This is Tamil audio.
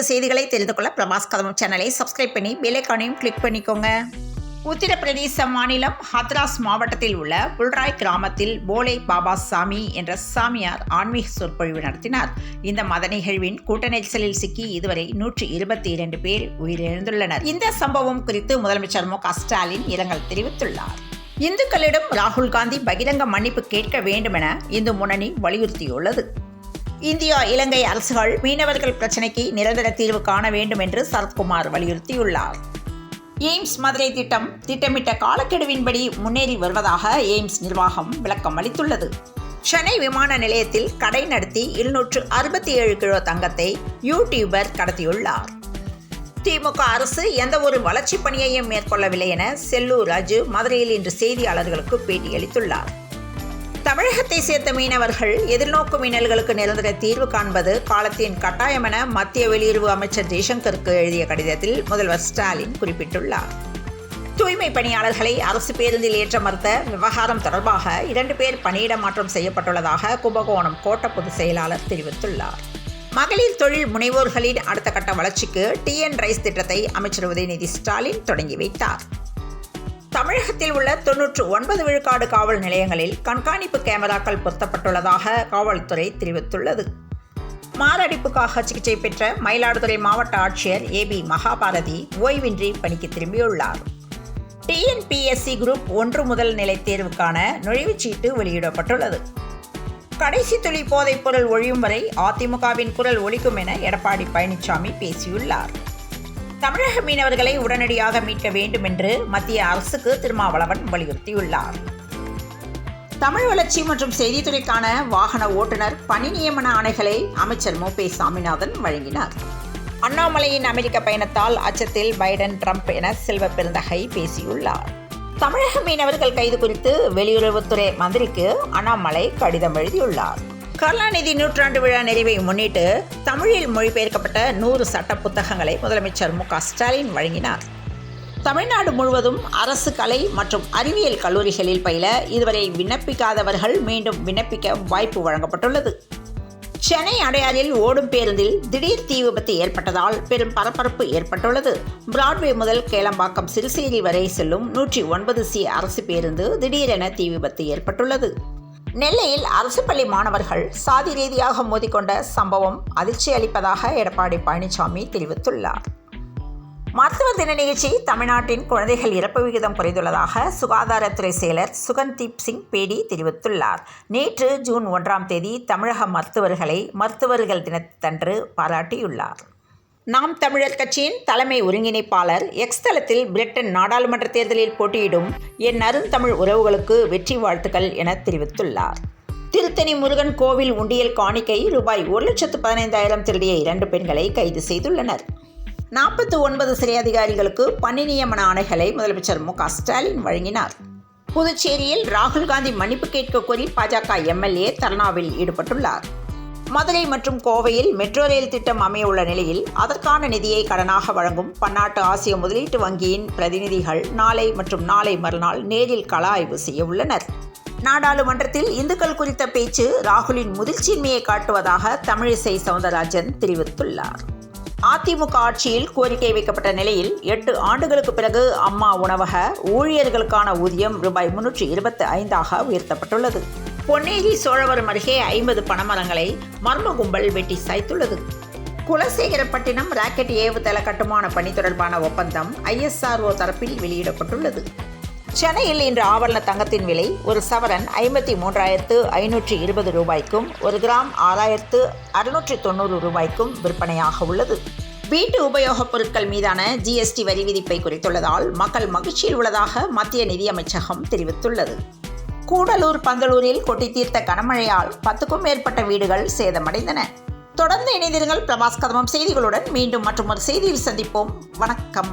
அடுத்தடுத்த செய்திகளை தெரிந்து கொள்ள பிரபாஸ் கதம் சேனலை சப்ஸ்கிரைப் பண்ணி பெல் ஐகானையும் கிளிக் பண்ணிக்கோங்க. உத்தரப்பிரதேச மாநிலம் ஹத்ராஸ் மாவட்டத்தில் உள்ள புல்ராய் கிராமத்தில் போலே பாபா சாமி என்ற சாமியார் ஆன்மீக சொற்பொழிவு நடத்தினார். இந்த மத நிகழ்வின் கூட்ட நெரிசலில் சிக்கி இதுவரை 122 பேர் உயிரிழந்துள்ளனர். இந்த சம்பவம் குறித்து முதலமைச்சர் மு.க. ஸ்டாலின் இரங்கல் தெரிவித்துள்ளார். இந்துக்களிடம் ராகுல் காந்தி பகிரங்க மன்னிப்பு கேட்க வேண்டும் என இந்து முன்னணி வலியுறுத்தியுள்ளது. இந்தியா இலங்கை அரசுகள் மீனவர்கள் பிரச்சினைக்கு நிரந்தர தீர்வு காண வேண்டும் என்று சரத்குமார் வலியுறுத்தியுள்ளார். எய்ம்ஸ் மதுரை திட்டம் திட்டமிட்ட காலக்கெடுவின்படி முன்னேறி வருவதாக எய்ம்ஸ் நிர்வாகம் விளக்கம் அளித்துள்ளது. சென்னை விமான நிலையத்தில் கடை நடத்தி 267 கிலோ தங்கத்தை யூடியூபர் கடத்தியுள்ளார். திமுக அரசு எந்த ஒரு வளர்ச்சி பணியையும் மேற்கொள்ளவில்லை என செல்லூர் ராஜு மதுரையில் இன்று செய்தியாளர்களுக்கு பேட்டியளித்துள்ளார். தமிழகத்தை சேர்ந்த மீனவர்கள் எதிர்நோக்கும் இன்னல்களுக்கு நிரந்தர தீர்வு காண்பது காலத்தின் கட்டாயம் என மத்திய வெளியுறவு அமைச்சர் ஜெய்சங்கருக்கு எழுதிய கடிதத்தில் முதல்வர் ஸ்டாலின் குறிப்பிட்டுள்ளார். தூய்மை பணியாளர்களை அரசு பேருந்தில் ஏற்ற மறுத்த விவகாரம் தொடர்பாக 2 பேர் பணியிட மாற்றம் செய்யப்பட்டுள்ளதாக கும்பகோணம் கோட்ட பொதுச் செயலாளர் தெரிவித்துள்ளார். மகளிர் தொழில் முனைவோர்களின் அடுத்த கட்ட வளர்ச்சிக்கு TN ரைஸ் திட்டத்தை அமைச்சர் உதயநிதி ஸ்டாலின் தொடங்கி வைத்தார். தமிழகத்தில் உள்ள 99 விழுக்காடு காவல் நிலையங்களில் கண்காணிப்பு கேமராக்கள் பொருத்தப்பட்டுள்ளதாக காவல்துறை தெரிவித்துள்ளது. மாரடைப்புக்காக சிகிச்சை பெற்ற மயிலாடுதுறை மாவட்ட ஆட்சியர் AB மகாபாரதி ஓய்வின்றி பணிக்கு திரும்பியுள்ளார். TNPSC குரூப் 1 முதல் நிலை தேர்வுக்கான நுழைவுச்சீட்டு வெளியிடப்பட்டுள்ளது. கடைசி துளி போதைப் பொருள் ஒழியும் வரை அதிமுகவின் குரல் ஒலிக்கும் என எடப்பாடி பழனிசாமி பேசியுள்ளார். தமிழக மீனவர்களை உடனடியாக மீட்க வேண்டும் என்று மத்திய அரசுக்கு திருமாவளவன் வலியுறுத்தியுள்ளார். தமிழ் வளர்ச்சி மற்றும் செய்தித்துறைக்கான வாகன ஓட்டுநர் பணி நியமன ஆணைகளை அமைச்சர் மு.பே. சாமிநாதன் வழங்கினார். அண்ணாமலையின் அமெரிக்க பயணத்தால் அச்சத்தில் பைடன் ட்ரம்ப் என செல்வ பெருந்தகை பேசியுள்ளார். தமிழக மீனவர்கள் கைது குறித்து வெளியுறவுத்துறை மந்திரிக்கு அண்ணாமலை கடிதம் எழுதியுள்ளார். கருணாநிதி நூற்றாண்டு விழா நிறைவை முன்னிட்டு தமிழில் மொழிபெயர்க்கப்பட்ட 100 சட்ட புத்தகங்களை முதலமைச்சர் மு.க. ஸ்டாலின் வழங்கினார். தமிழ்நாடு முழுவதும் அரசு கலை மற்றும் அறிவியல் கல்லூரிகளில் பயில இதுவரை விண்ணப்பிக்காதவர்கள் மீண்டும் விண்ணப்பிக்க வாய்ப்பு வழங்கப்பட்டுள்ளது. சென்னை அடையாறில் ஓடும் பேருந்தில் திடீர் தீ விபத்து ஏற்பட்டதால் பெரும் பரபரப்பு ஏற்பட்டுள்ளது. பிராட்வே முதல் கேளம்பாக்கம் சிறுசேரி வரை செல்லும் 109C அரசு பேருந்து திடீரென தீ விபத்து ஏற்பட்டுள்ளது. நெல்லையில் அரசு பள்ளி மாணவர்கள் சாதி ரீதியாக மோதிக்கொண்ட சம்பவம் அதிர்ச்சி அளிப்பதாக எடப்பாடி பழனிசாமி தெரிவித்துள்ளார். மருத்துவர் தின நிகழ்ச்சி தமிழ்நாட்டின் குழந்தைகள் இறப்பு விகிதம் குறைந்துள்ளதாக சுகாதாரத்துறை செயலர் சுகன்தீப் சிங் பேடி தெரிவித்துள்ளார். நேற்று ஜூன் 1ஆம் தேதி தமிழக மருத்துவர்களை மருத்துவர்கள் தினத்தன்று பாராட்டியுள்ளார். நாம் தமிழர் கட்சியின் தலைமை ஒருங்கிணைப்பாளர் எக்ஸ் தளத்தில் பிரிட்டன் நாடாளுமன்ற தேர்தலில் போட்டியிடும் என் அருந்தமிழ் உறவுகளுக்கு வெற்றி வாழ்த்துக்கள் என தெரிவித்துள்ளார். திருத்தணி முருகன் கோவில் உண்டியல் காணிக்கை ரூபாய் 1,15,000 திருடிய 2 பெண்களை கைது செய்துள்ளனர். 49 சிறை அதிகாரிகளுக்கு பணி நியமன ஆணைகளை முதலமைச்சர் மு.க. ஸ்டாலின் வழங்கினார். புதுச்சேரியில் ராகுல் காந்தி மன்னிப்பு கேட்க கோரி பாஜக MLA தர்ணாவில் ஈடுபட்டுள்ளார். மதுரை மற்றும் கோவையில் மெட்ரோ ரயில் திட்டம் அமைய உள்ள நிலையில் அதற்கான நிதியை கடனாக வழங்கும் பன்னாட்டு ஆசிய முதலீட்டு வங்கியின் பிரதிநிதிகள் நாளை மற்றும் நாளை மறுநாள் நேரில் கள ஆய்வு செய்ய உள்ளனர். நாடாளுமன்றத்தில் இந்துக்கள் குறித்த பேச்சு ராகுலின் முதிர்ச்சியின்மையை காட்டுவதாக தமிழிசை சவுந்தரராஜன் தெரிவித்துள்ளார். அதிமுக ஆட்சியில் கோரிக்கை வைக்கப்பட்ட நிலையில் 8 ஆண்டுகளுக்கு பிறகு அம்மா உணவக ஊழியர்களுக்கான ஊதியம் ரூபாய் 325 உயர்த்தப்பட்டுள்ளது. பொன்னேரி சோழவரம் அருகே 50 பனைமரங்களை மர்ம கும்பல் வெட்டி சாய்த்துள்ளது. குலசேகரப்பட்டினம் ராக்கெட் ஏவுதள கட்டுமான பணி தொடர்பான ஒப்பந்தம் ISRO தரப்பில் வெளியிடப்பட்டுள்ளது. சென்னையில் இன்று ஆபரண தங்கத்தின் விலை ஒரு சவரன் 53,520 ரூபாய்க்கும் 1 கிராம் 6,690 ரூபாய்க்கும் விற்பனையாக உள்ளது. வீட்டு உபயோகப் பொருட்கள் மீதான GST வரி விதிப்பை குறைத்துள்ளதால் மக்கள் மகிழ்ச்சியில் உள்ளதாக மத்திய நிதியமைச்சகம் தெரிவித்துள்ளது. கூடலூர் பந்தலூரில் கொட்டி தீர்த்த கனமழையால் 10க்கும் மேற்பட்ட வீடுகள் சேதமடைந்தன. தொடர்ந்து இணைந்திருங்கள் பிரபாஸ் கதமம் செய்திகளுடன். மீண்டும் மற்றும் ஒரு செய்தியில் சந்திப்போம். வணக்கம்.